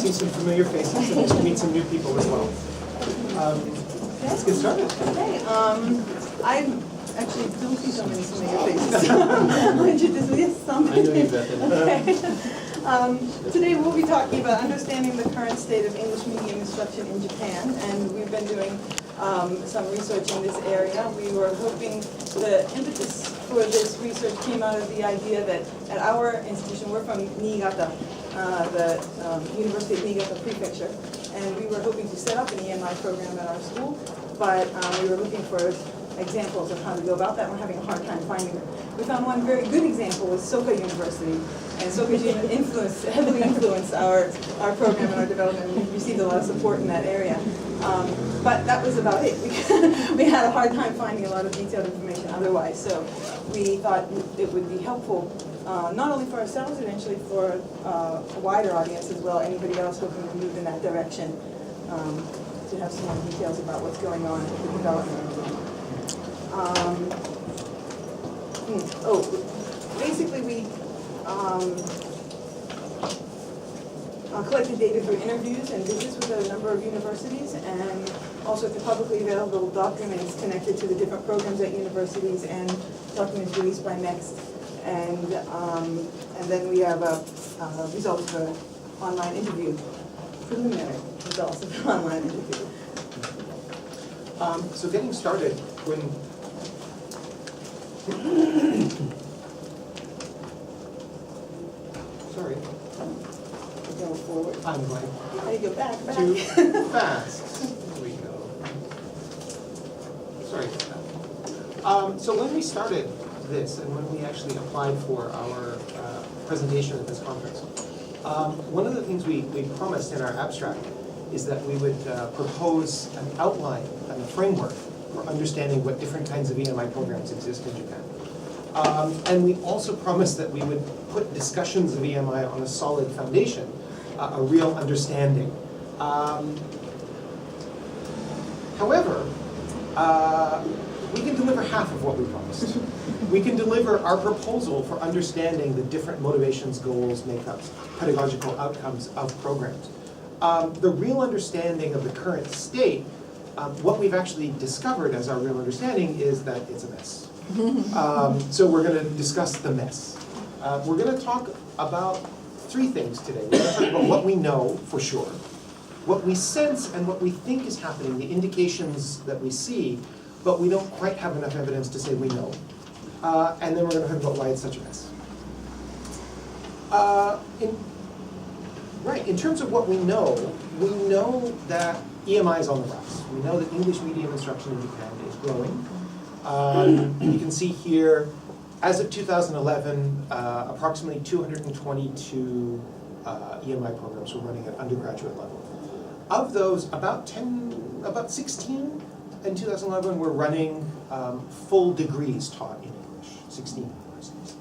see some familiar faces, and nice to meet some new people as well. Let's get started. Okay, I actually don't see so many familiar faces. I'll introduce some. I know you've got them. Okay. Today we'll be talking about understanding the current state of English medium instruction in Japan, and we've been doing some research in this area. We were hoping the impetus for this research came out of the idea that at our institution, we're from Niigata, the University of Niigata Prefecture, and we were hoping to set up an EMI program at our school, but we were looking for examples of how to go about that. We're having a hard time finding them. We found one very good example was Soka University, and Soka heavily influenced our program and our development. We received a lot of support in that area. But that was about it. We had a hard time finding a lot of detailed information otherwise, so we thought it would be helpful, not only for ourselves, eventually for a wider audience as well, anybody else hoping to move in that direction, to have some more details about what's going on with the development. Basically we collected data through interviews and visits with a number of universities, and also through publicly available documents connected to the different programs at universities and documents released by Next. And then we have results of an online interview, preliminary results of an online interview. So getting started, when sorry, Go forward. I'm going How do you go back? too fast. Here we go. Sorry about that. So when we started this, and when we actually applied for our presentation at this conference, one of the things we promised in our abstract is that we would propose an outline and a framework for understanding what different kinds of EMI programs exist in Japan. And we also promised that we would put discussions of EMI on a solid foundation, a real understanding. However, we can deliver half of what we promised. We can deliver our proposal for understanding the different motivations, goals, makeups, pedagogical outcomes of programs. The real understanding of the current state, what we've actually discovered as our real understanding is that it's a mess. So we're going to discuss the mess. We're going to talk about three things today. We're going to talk about what we know for sure, what we sense and what we think is happening, the indications that we see, but we don't quite have enough evidence to say we know. And then we're going to talk about why it's such a mess. In terms of what we know that EMI is on the rise. We know that English medium instruction in Japan is growing. You can see here, as of 2011, approximately 222 EMI programs were running at undergraduate level. Of those, about 16 in 2011 were running full degrees taught in English, 16 universities.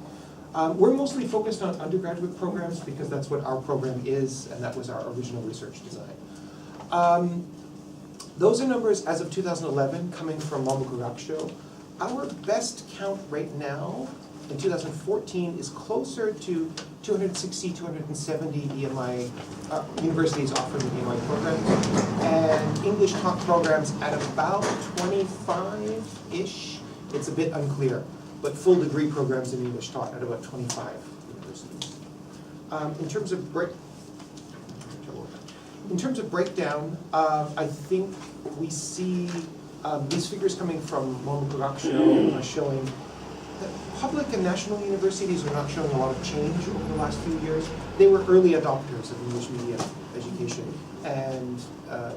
We're mostly focused on undergraduate programs because that's what our program is, and that was our original research design. Those are numbers as of 2011 coming from Momokugakusho. Our best count right now in 2014 is closer to 260, 270 EMI universities offering EMI programs, and English taught programs at about 25-ish. It's a bit unclear, but full degree programs in English taught at about 25 universities. In terms of breakdown, I think we see these figures coming from Momokugakusho are showing that public and national universities are not showing a lot of change over the last few years. They were early adopters of English medium education, and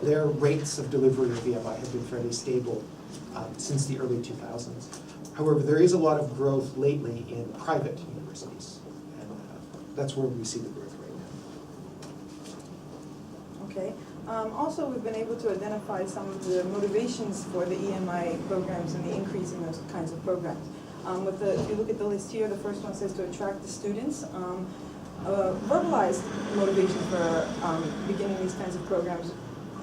their rates of delivery of EMI have been fairly stable since the early 2000s. However, there is a lot of growth lately in private universities, and that's where we see the growth right now. Okay. Also, we've been able to identify some of the motivations for the EMI programs and the increase in those kinds of programs. If you look at the list here, the first one says to attract the students. Verbalized motivation for beginning these kinds of programs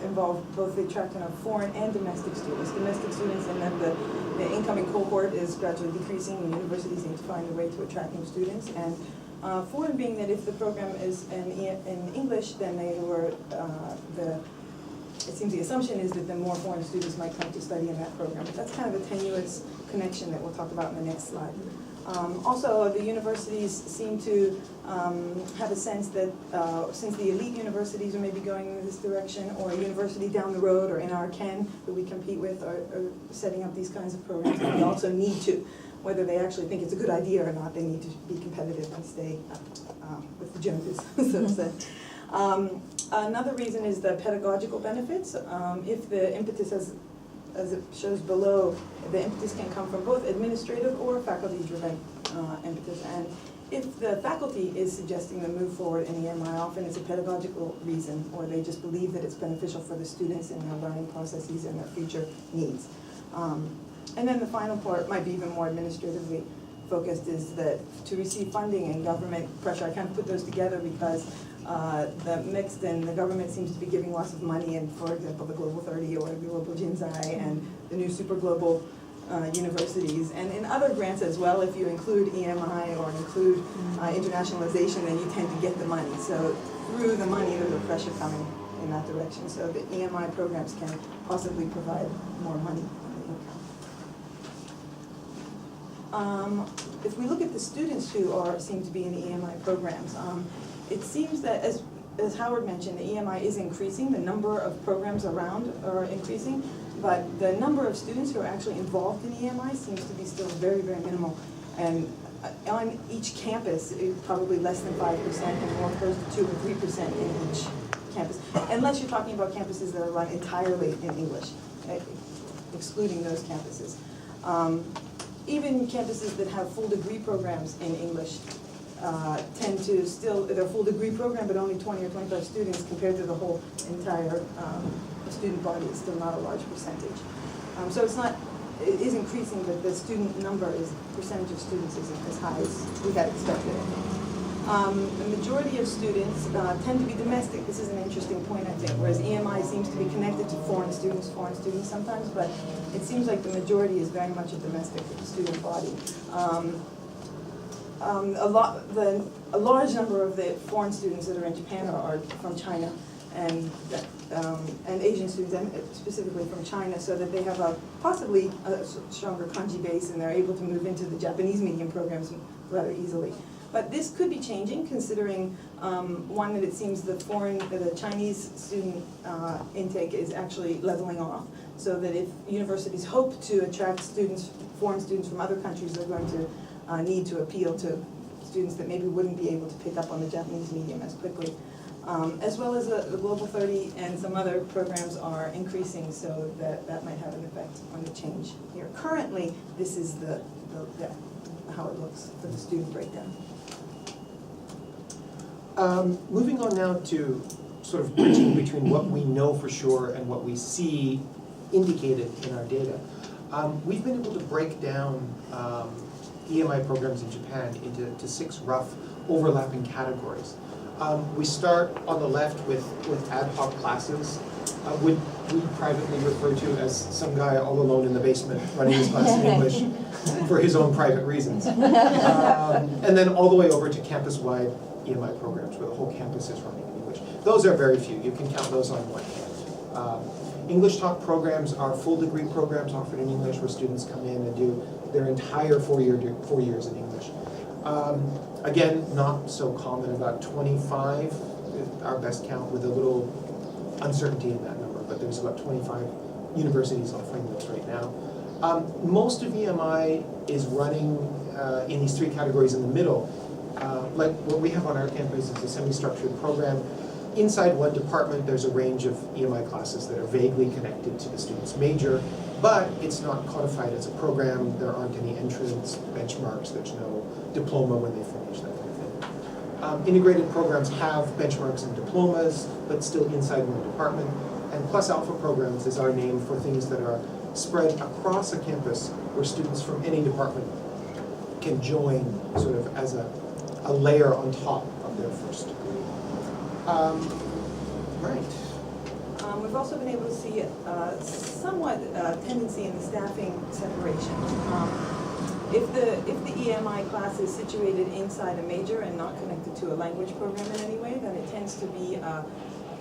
involve both the attraction of foreign and domestic students. Domestic students, and then the incoming cohort is gradually decreasing, and universities need to find a way to attract new students. And Foreign being that if the program is in English, then they were, it seems the assumption is that the more foreign students might come to study in that program. But that's kind of a tenuous connection that we'll talk about in the next slide. Also, the universities seem to have a sense that since the elite universities are maybe going in this direction, or a university down the road, or in our Ken that we compete with, are setting up these kinds of programs, that we also need to, whether they actually think it's a good idea or not, they need to be competitive and stay with the Joneses, so to say. Another reason is the pedagogical benefits. If the impetus, as it shows below, the impetus can come from both administrative or faculty-driven impetus. And if the faculty is suggesting the move forward in EMI, often it's a pedagogical reason, or they just believe that it's beneficial for the students in their learning processes and their future needs. And then the final part might be even more administratively focused, is that to receive funding and government pressure. I kind of put those together because the mixed, and the government seems to be giving lots of money, and for example, the Global 30 or the Global Jinsai and the new super global universities, and in other grants as well. If you include EMI or include internationalization, then you tend to get the money. So through the money, there's a pressure coming in that direction. So the EMI programs can possibly provide more money. If we look at the students who seem to be in the EMI programs, it seems that, as Howard mentioned, the EMI is increasing. The number of programs around are increasing, but the number of students who are actually involved in EMI seems to be still very, very minimal. And on each campus, it's probably less than 5%, and more close to 2 or 3% in each campus, unless you're talking about campuses that are run entirely in English, excluding those campuses. Even campuses that have full degree programs in English tend to still, they're full degree program, but only 20 or 25 students compared to the whole entire student body. It's still not a large percentage. So it's not, it is increasing, but the student number percentage of students isn't as high as we had expected. The majority of students tend to be domestic. This is an interesting point, I think, whereas EMI seems to be connected to foreign students sometimes, but it seems like the majority is very much a domestic student body. A large number of the foreign students that are in Japan are from China, and Asian students, and specifically from China, so that they have possibly a stronger kanji base, and they're able to move into the Japanese medium programs rather easily. But this could be changing, considering one, that it seems the Chinese student intake is actually leveling off, so that if universities hope to attract foreign students from other countries, they're going to need to appeal to students that maybe wouldn't be able to pick up on the Japanese medium as quickly. As well as the Global 30 and some other programs are increasing, so that might have an effect on the change here. Currently, this is how it looks for the student breakdown. Moving on now to sort of bridging between what we know for sure and what we see indicated in our data. We've been able to break down EMI programs in Japan into 6 rough overlapping categories. We start on the left with ad hoc classes, we privately refer to as some guy all alone in the basement running his class in English for his own private reasons. And then all the way over to campus-wide EMI programs where the whole campus is running in English. Those are very few. You can count those on one hand. English Talk programs are full degree programs offered in English where students come in and do their entire 4 years in English. Again, not so common, about 25, our best count, with a little uncertainty in that number, but there's about 25 universities offering those right now. Most of EMI is running in these 3 categories in the middle. Like what we have on our campus is a semi-structured program. Inside one department, there's a range of EMI classes that are vaguely connected to the student's major, but it's not codified as a program. There aren't any entrance benchmarks. There's no diploma when they finish, that kind of thing. Integrated programs have benchmarks and diplomas, but still inside one department. And Plus Alpha programs is our name for things that are spread across a campus where students from any department can join sort of as a layer on top of their first degree. Right. We've also been able to see somewhat tendency in the staffing separation. if the EMI class is situated inside a major and not connected to a language program in any way, then it tends to be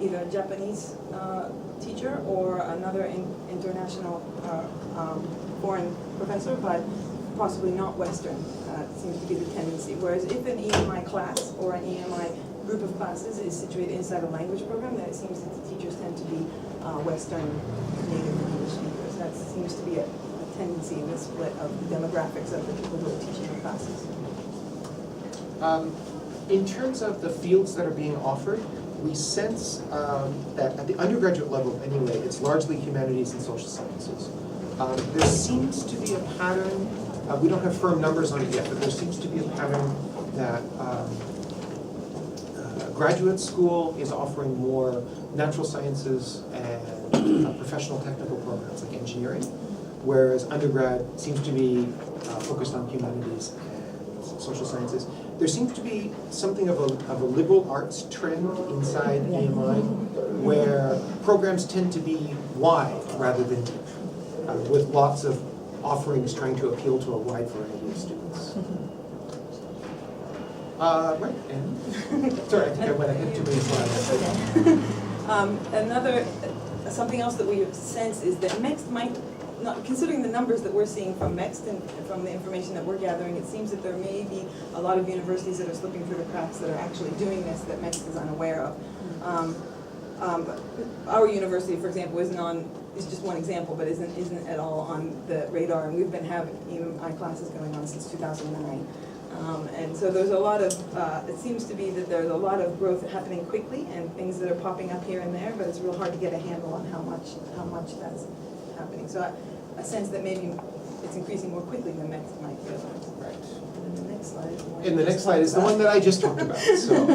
either a Japanese teacher or another international foreign professor, but possibly not Western, seems to be the tendency. Whereas if an EMI class or an EMI group of classes is situated inside a language program, then it seems that the teachers tend to be Western native English speakers. That seems to be a tendency in the split of the demographics of the people who are teaching the classes. In terms of the fields that are being offered, we sense that at the undergraduate level anyway, it's largely humanities and social sciences. There seems to be a pattern, we don't have firm numbers on it yet, but there seems to be a pattern that graduate school is offering more natural sciences and professional technical programs like engineering, whereas undergrad seems to be focused on humanities and social sciences. There seems to be something of a liberal arts trend inside EMI, where programs tend to be wide rather than deep, with lots of offerings trying to appeal to a wide variety of students. Right, and sorry, I think I went ahead too many slides. Something else that we sense is that MEXT might, not considering the numbers that we're seeing from MEXT and from the information that we're gathering, it seems that there may be a lot of universities that are slipping through the cracks that are actually doing this that MEXT is unaware of. Our university, for example, is just one example, but isn't at all on the radar, and we've been having EMI classes going on since 2009. And so there's a lot of, it seems to be that there's a lot of growth happening quickly and things that are popping up here and there, but it's real hard to get a handle on how much that's happening. So I sense that maybe it's increasing more quickly than MEXT might realize. Right. And then the next slide is more. And the next slide is the one that I just talked about. So,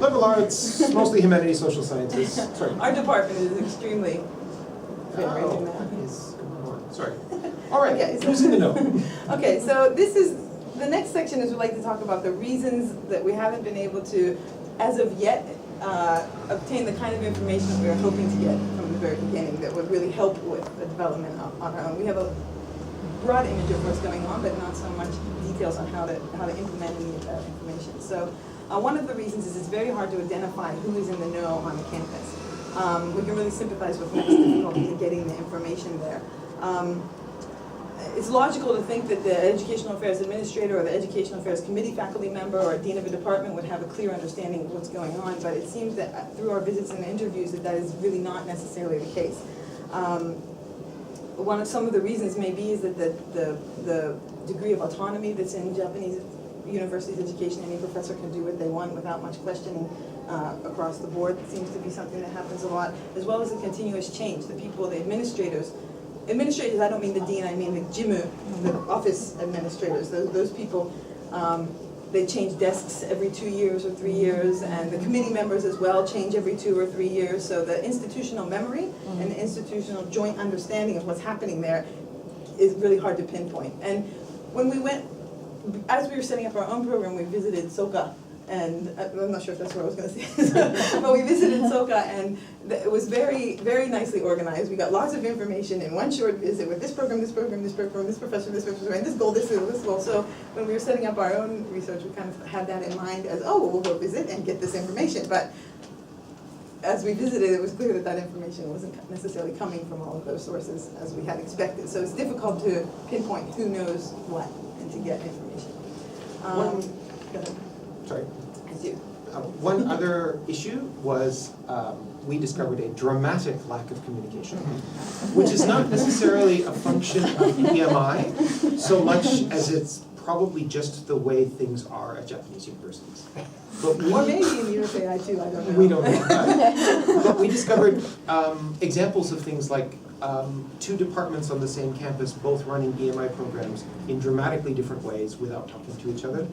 liberal arts, mostly humanities, social sciences. Sorry. Our department is extremely varied in that. Sorry. All right. Okay, so who's in the know? Okay, so this is, the next section is we'd like to talk about the reasons that we haven't been able to, as of yet, obtain the kind of information that we were hoping to get from the very beginning that would really help with the development on our own. We have a broad image of what's going on, but not so much details on how to implement any of that information. So one of the reasons is it's very hard to identify who is in the know on the campus. We can really sympathize with MEXT's difficulty in getting the information there. It's logical to think that the Educational Affairs Administrator or the Educational Affairs Committee faculty member or a dean of a department would have a clear understanding of what's going on, but it seems that through our visits and interviews that is really not necessarily the case. Some of the reasons may be is that the degree of autonomy that's in Japanese universities education, any professor can do what they want without much questioning across the board. It seems to be something that happens a lot, as well as the continuous change. The people, the administrators, I don't mean the dean, I mean the jimu, the office administrators, those people, they change desks every 2 years or 3 years, and the committee members as well change every 2 or 3 years, so the institutional memory and the institutional joint understanding of what's happening there is really hard to pinpoint. And when we went, as we were setting up our own program, we visited Soka, and I'm not sure if that's what I was going to say, but we visited Soka, and it was very, very nicely organized. We got lots of information in one short visit with this program, this program, this program, this professor, and this goal, this goal. So when we were setting up our own research, we kind of had that in mind as, oh, we'll go visit and get this information. But as we visited, it was clear that that information wasn't necessarily coming from all of those sources as we had expected. So it's difficult to pinpoint who knows what and to get information. Go ahead. Sorry. As you. One other issue was we discovered a dramatic lack of communication, which is not necessarily a function of EMI so much as it's probably just the way things are at Japanese universities. But Or maybe in USAI too, I don't know. We don't know. But we discovered examples of things like 2 departments on the same campus both running EMI programs in dramatically different ways without talking to each other.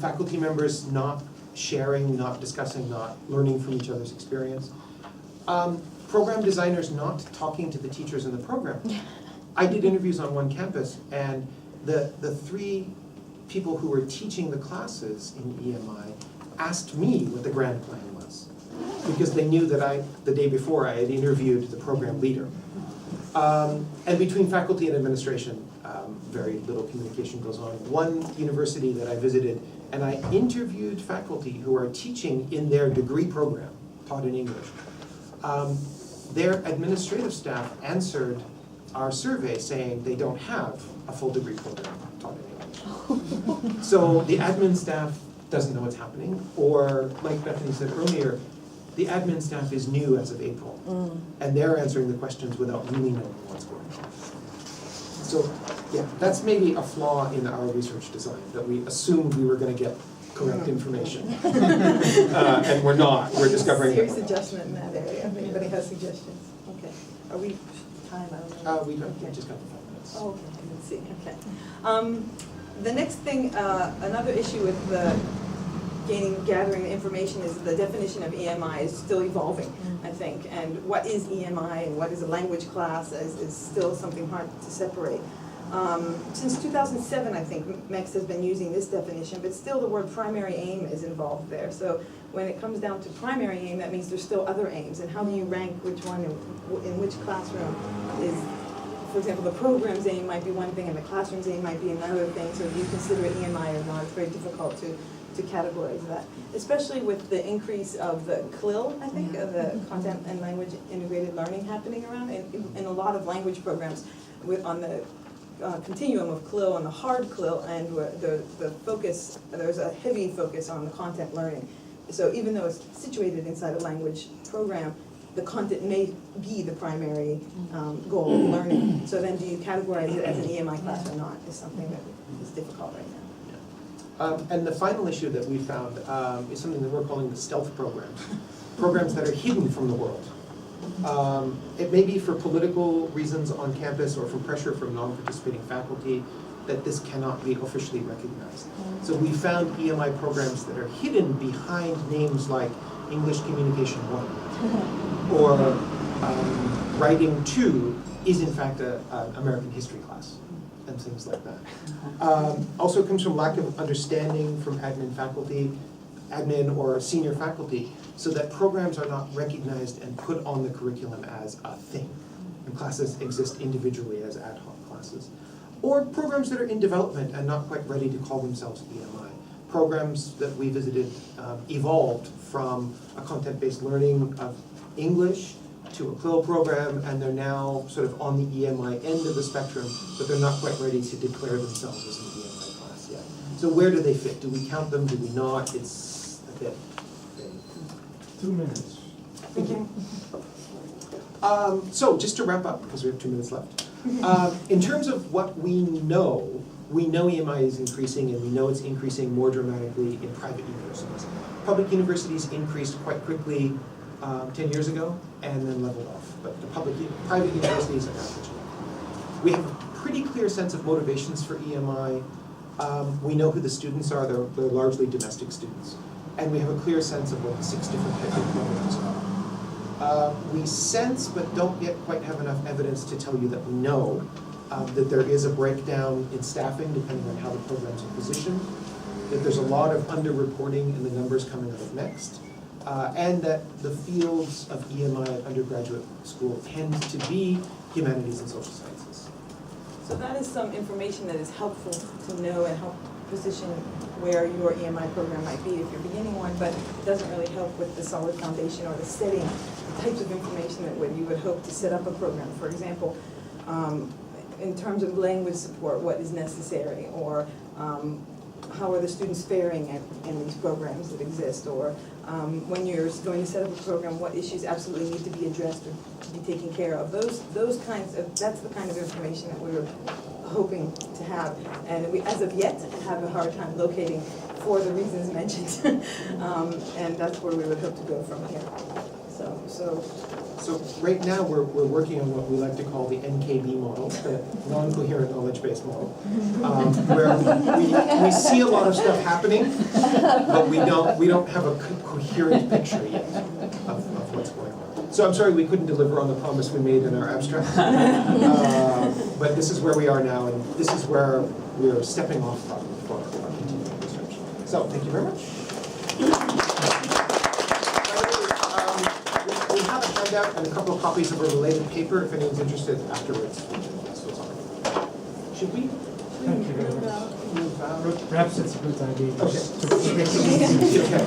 Faculty members not sharing, not discussing, not learning from each other's experience. Program designers not talking to the teachers in the program. I did interviews on one campus, and the 3 people who were teaching the classes in EMI asked me what the grand plan was, because they knew that the day before I had interviewed the program leader. And between faculty and administration, very little communication goes on. One university that I visited, and I interviewed faculty who are teaching in their degree program, taught in English. Their administrative staff answered our survey saying they don't have a full degree program taught in English. So the admin staff doesn't know what's happening, or like Bethany said earlier, the admin staff is new as of April, and they're answering the questions without really knowing what's going on. So, yeah, that's maybe a flaw in our research design, that we assumed we were going to get correct information. And we're not, we're discovering that Serious we're not. adjustment in that area, if anybody has suggestions. Okay, are we, time, I don't know. We just got the 5 minutes. Oh, okay, I didn't see, okay. The next thing, another issue with the gathering the information is the definition of EMI is still evolving, I think. And what is EMI and what is a language class is still something hard to separate. Since 2007, I think, MEX has been using this definition, but still the word primary aim is involved there. So when it comes down to primary aim, that means there's still other aims. And how do you rank which one in which classroom is, for example, the program's aim might be one thing and the classroom's aim might be another thing. So do you consider it EMI or not? It's very difficult to categorize that, especially with the increase of the CLIL, I think, of the content and language integrated learning happening around in a lot of language programs on the continuum of CLIL and the hard CLIL, and the focus, there's a heavy focus on the content learning. So even though it's situated inside a language program, the content may be the primary goal of learning. So then do you categorize it as an EMI class or not is something that is difficult right now. And the final issue that we found is something that we're calling the stealth programs. Programs that are hidden from the world. It may be for political reasons on campus or from pressure from non-participating faculty that this cannot be officially recognized. So we found EMI programs that are hidden behind names like English Communication 1 or Writing 2 is in fact an American history class. And things like that. Also comes from lack of understanding from admin or senior faculty, so that programs are not recognized and put on the curriculum as a thing. And classes exist individually as ad hoc classes. Or programs that are in development and not quite ready to call themselves EMI. Programs that we visited evolved from a content-based learning of English to a CLIL program, and they're now sort of on the EMI end of the spectrum, but they're not quite ready to declare themselves as an EMI class yet. So where do they fit? Do we count them? Do we not? It's a bit vague. 2 minutes. Thank you. So just to wrap up, because we have 2 minutes left. In terms of what we know EMI is increasing, and we know it's increasing more dramatically in private universities. Public universities increased quite quickly 10 years ago, and then leveled off. But the private universities are not catching up. We have a pretty clear sense of motivations for EMI. We know who the students are, they're largely domestic students. And we have a clear sense of what the 6 different types of programs are. We sense, but don't yet quite have enough evidence to tell you that we know that there is a breakdown in staffing depending on how the programs are positioned, that there's a lot of underreporting in the numbers coming out of Next. And that the fields of EMI at undergraduate school tend to be humanities and social sciences. So that is some information that is helpful to know and help position where your EMI program might be if you're beginning one, but it doesn't really help with the solid foundation or the setting, the types of information that you would hope to set up a program. For example, in terms of language support, what is necessary, or how are the students faring in these programs that exist, or when you're going to set up a program, what issues absolutely need to be addressed or to be taken care of. Those kinds of, that's the kind of information that we were hoping to have, and we, as of yet, have a hard time locating for the reasons mentioned, and that's where we would hope to go from here. So right now we're working on what we like to call the NKB model, the non-coherent knowledge-based model, where we see a lot of stuff happening, but we don't have a coherent picture yet of what's going on. So I'm sorry we couldn't deliver on the promise we made in our abstract, but this is where we are now, and this is where we're stepping off from for our continuing research. So thank you very much. We have a handout and a couple of copies of a related paper if anyone's interested afterwards. That's what's on. Should we Thank you very much. move out? Perhaps it's a good idea Okay. just to Okay.